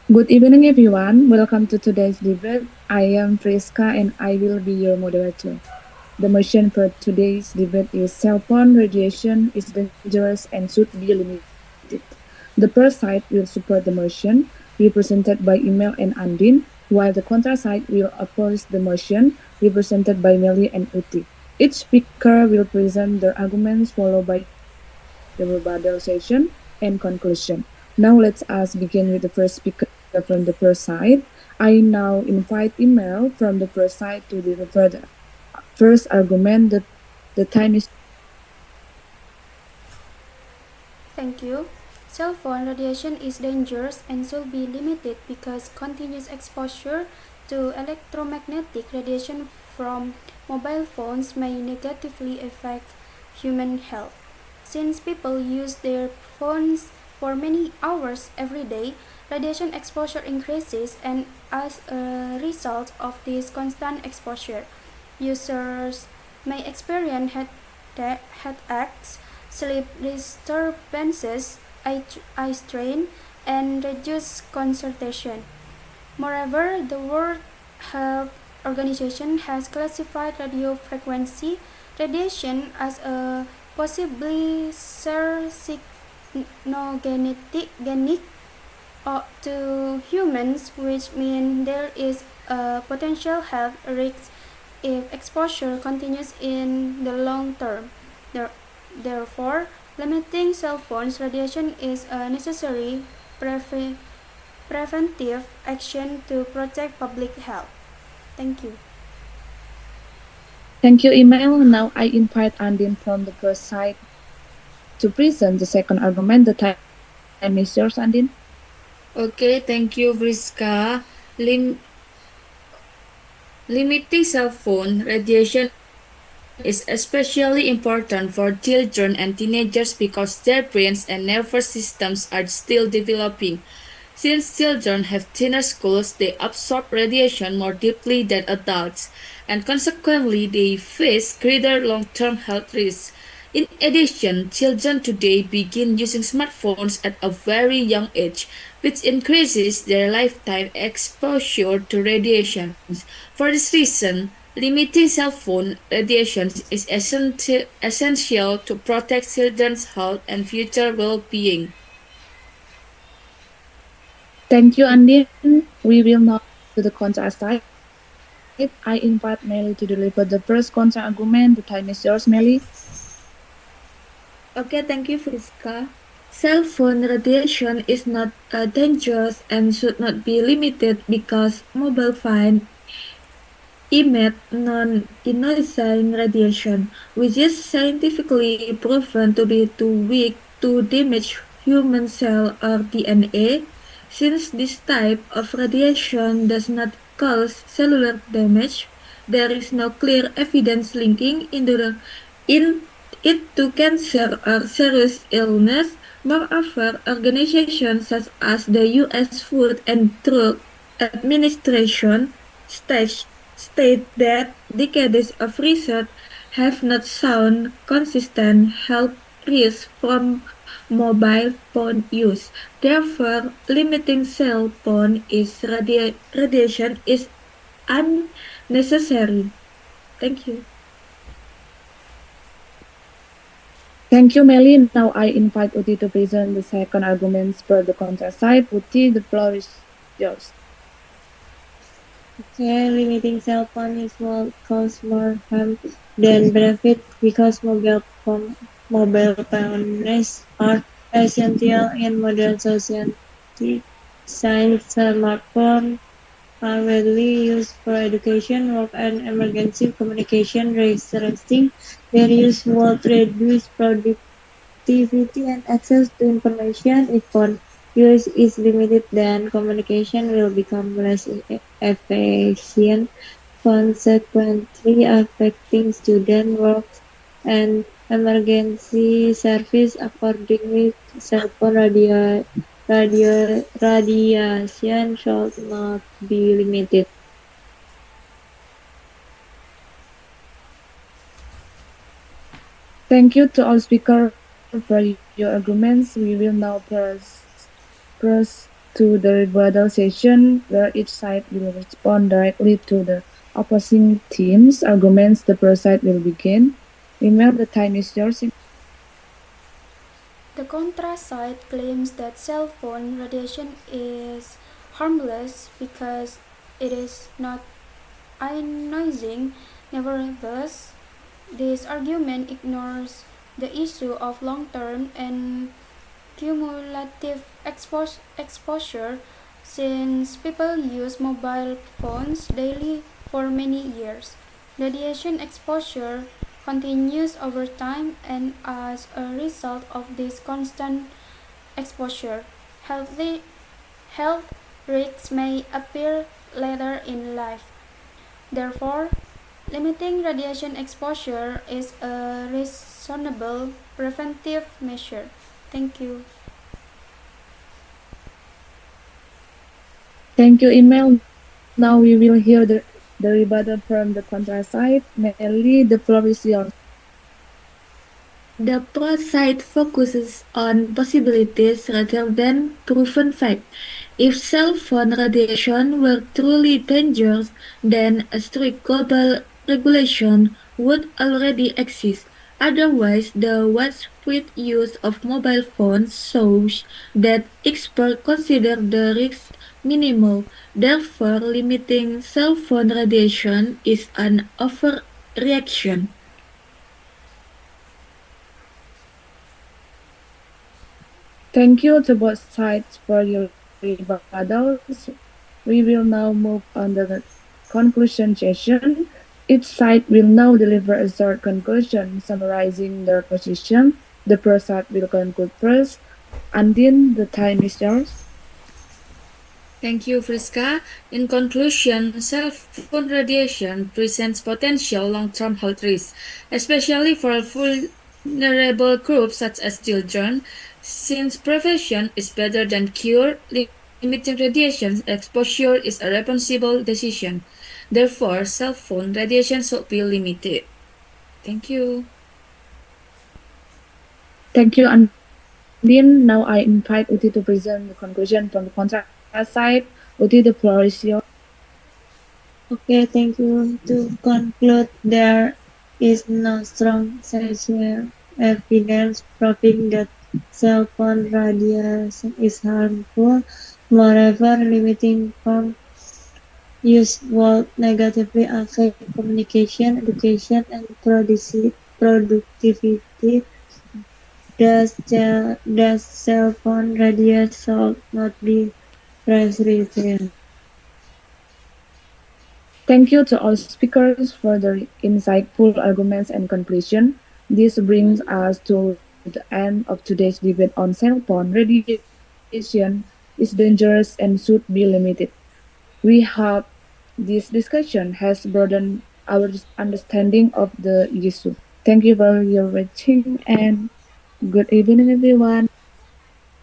Good evening, everyone. Welcome to today's debate. I am Friska and I will be your moderator. The motion for today's debate is cell phone radiation is dangerous and should be limited. The first side will support the motion, represented by Email and Andin, while the contra side will oppose the motion, represented by Meli and Uti. Each speaker will present their arguments followed by the rebuttal session and conclusion. Now let's us begin with the first speaker from the first side. I now invite Email from the first side to deliver the first argument. The time is yours, Email. Thank you. Cell phone radiation is dangerous and should be limited because continuous exposure to electromagnetic radiation from mobile phones may negatively affect human health. Since people use their phones for many hours every day, radiation exposure increases, and as a result of this constant exposure, users may experience headaches, sleep disturbances, eye strain, and reduced concentration. Moreover, the World Health Organization has classified radio frequency radiation as a possibly carcinogenic to humans, which means there is a potential health risk if exposure continues in the long term. Therefore, limiting cell phones radiation is a necessary preventive action to protect public health. Thank you. Thank you, Email. Now I invite Andin from the first side to present the second argument. The time is yours, Andin. Okay, thank you, Vriska. Limiting cell phone radiation is especially important for children and teenagers because their brains and nervous systems are still developing. Since children have thinner skulls, they absorb radiation more deeply than adults, and consequently, they face greater long term health risks. In addition, children today begin using smartphones at a very young age, which increases their lifetime exposure to radiation. For this reason, limiting cell phone radiation is essential to protect children's health and future well being. Thank you, Andin. We will now to the contra side. I invite Melly to deliver the first contra argument. The time is yours, Melly. Okay, thank you, Friska. Cell phone radiation is not dangerous and should not be limited because mobile phones emit non-ionizing radiation, which is scientifically proven to be too weak to damage human cell or DNA. Since this type of radiation does not cause cellular damage, there is no clear evidence linking in it to cancer or serious illness. Moreover, organizations such as the U.S. Food and Drug Administration state that decades of research have not shown consistent health risks from mobile phone use. Therefore, limiting cell phone radiation is unnecessary. Thank you. Thank you, Melly. Now I invite Uti to present the second arguments for the contra side. Uti, the floor is yours. Okay, limiting cell phone is will cause more harm than benefit because mobile phones are essential in modern society. Since smartphones are widely used for education, work, and emergency communication, restricting their use would reduce productivity and access to information. If phone use is limited, then communication will become less efficient, consequently affecting student work and emergency service. Accordingly, cell phone radiation should not be limited. Thank you to all speakers for your arguments. We will now to the rebuttal session, where each side will respond directly to the opposing team's arguments. The pro side will begin. Email, the time is yours. The contra side claims that cell phone radiation is harmless because it is not ionizing. Nevertheless, this argument ignores the issue of long-term and cumulative exposure since people use mobile phones daily for many years. Radiation exposure continues over time, and as a result of this constant exposure, health risks may appear later in life. Therefore, limiting radiation exposure is a reasonable preventive measure. Thank you. Thank you, Email. Now we will hear the rebuttal from the contra side. Melly, the floor is yours. The pro side focuses on possibilities rather than proven fact. If cell phone radiation were truly dangerous, then a strict global regulation would already exist. Otherwise, the widespread use of mobile phones shows that experts consider the risks minimal. Therefore, limiting cell phone radiation is an overreaction. Thank you to both sides for your rebuttals. We will now move on to the conclusion session. Each side will now deliver a short conclusion summarizing their position. The pro side will conclude first. Andin, the time is yours. Thank you, Friska. In conclusion, cell phone radiation presents potential long-term health risks, especially for vulnerable groups such as children. Since prevention is better than cure, limiting radiation exposure is a responsible decision. Therefore, cell phone radiation should be limited. Thank you. Thank you, Andin. Now I invite Uti to present the conclusion from the contra side. Uti, the floor is yours. Okay, thank you. To conclude, there is no strong scientific evidence proving that cell phone radiation is harmful. Moreover, limiting phone use will negatively affect communication, education, and productivity. Thus, cell phone radiation should not be restricted. Thank you to all speakers for their insightful arguments and conclusion. This brings us to the end of today's debate on cell phone. Radiation is dangerous and should be limited. We hope this discussion has broadened our understanding of the issue. Thank you for your watching and good evening, everyone.